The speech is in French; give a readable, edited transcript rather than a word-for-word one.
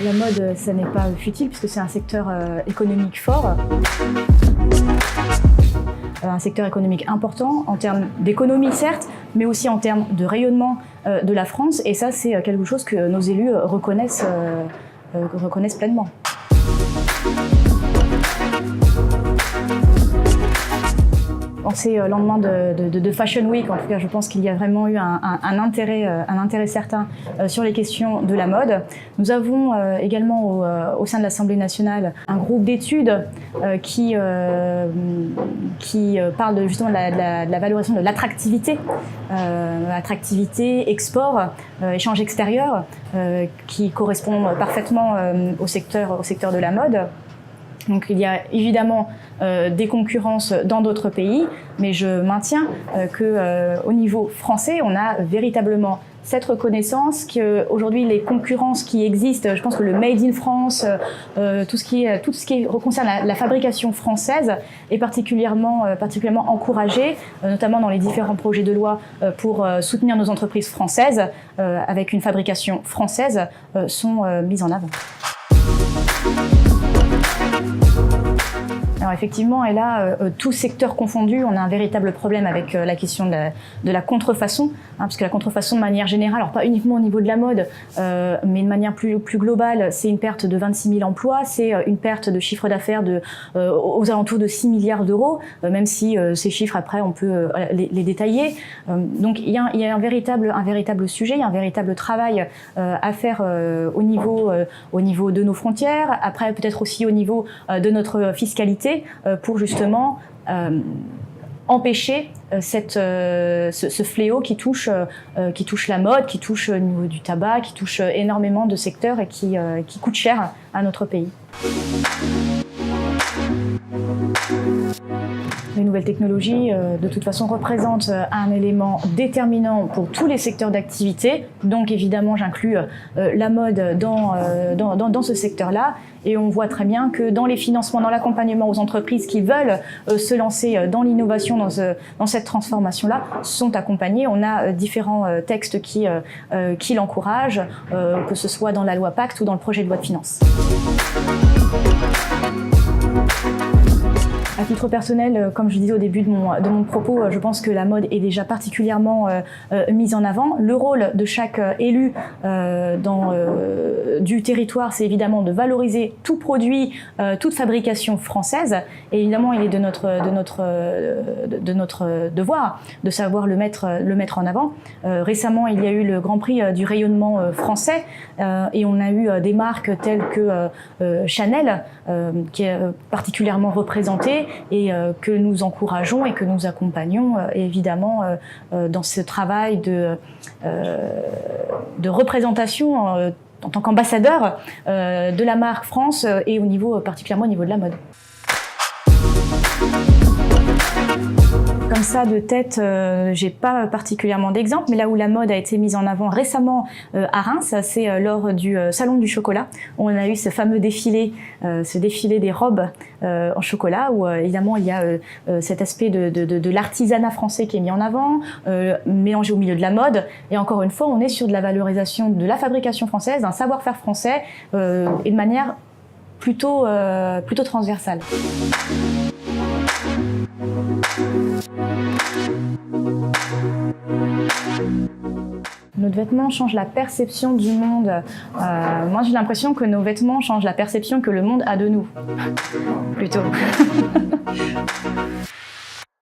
La mode, ça n'est pas futile puisque c'est un secteur économique fort. Un secteur économique important en termes d'économie certes, mais aussi en termes de rayonnement de la France. Et ça, c'est quelque chose que nos élus reconnaissent pleinement. C'est le lendemain de Fashion Week, en tout cas je pense qu'il y a vraiment eu un intérêt certain sur les questions de la mode. Nous avons également au sein de l'Assemblée nationale un groupe d'études qui parle justement de la valorisation de l'attractivité, export, échange extérieur, qui correspond parfaitement au secteur de la mode. Donc il y a évidemment des concurrences dans d'autres pays, mais je maintiens qu'au niveau français, on a véritablement cette reconnaissance qu'aujourd'hui les concurrences qui existent, je pense que le Made in France, tout ce qui concerne la fabrication française est particulièrement encouragé, notamment dans les différents projets de loi pour soutenir nos entreprises françaises avec une fabrication française sont mises en avant. Alors effectivement, et là, tout secteur confondu, on a un véritable problème avec la question de la contrefaçon, parce que la contrefaçon de manière générale, alors pas uniquement au niveau de la mode, mais de manière plus globale, c'est une perte de 26 000 emplois, c'est une perte de chiffre d'affaires aux alentours de 6 milliards d'euros, même si ces chiffres après on peut les détailler. Donc il y a un véritable sujet, il y a un véritable travail à faire au niveau de nos frontières, après peut-être aussi au niveau de notre fiscalité, pour justement empêcher ce fléau qui touche la mode, qui touche au niveau du tabac, qui touche énormément de secteurs et qui coûte cher à notre pays. Les nouvelles technologies, de toute façon, représentent un élément déterminant pour tous les secteurs d'activité. Donc, évidemment, j'inclus la mode dans ce secteur-là. Et on voit très bien que dans les financements, dans l'accompagnement aux entreprises qui veulent se lancer dans l'innovation, dans cette transformation-là, sont accompagnés. On a différents textes qui l'encouragent, que ce soit dans la loi Pacte ou dans le projet de loi de finances. À titre personnel, comme je disais au début de mon propos, je pense que la mode est déjà particulièrement mise en avant. Le rôle de chaque élu du territoire, c'est évidemment de valoriser tout produit, toute fabrication française. Et évidemment, il est de notre devoir de savoir le mettre en avant. Récemment, il y a eu le Grand Prix du rayonnement français et on a eu des marques telles que Chanel, qui est particulièrement représentée, et que nous encourageons et que nous accompagnons évidemment dans ce travail de représentation en tant qu'ambassadeur de la marque France et particulièrement au niveau de la mode. Comme ça, de tête, j'ai pas particulièrement d'exemple, mais là où la mode a été mise en avant récemment à Reims, c'est lors du Salon du chocolat. On a eu ce fameux défilé, des robes en chocolat, où évidemment il y a cet aspect de l'artisanat français qui est mis en avant, mélangé au milieu de la mode. Et encore une fois, on est sur de la valorisation de la fabrication française, d'un savoir-faire français, et de manière plutôt transversale. Notre vêtement change la perception du monde. Moi, j'ai l'impression que nos vêtements changent la perception que le monde a de nous. Plutôt.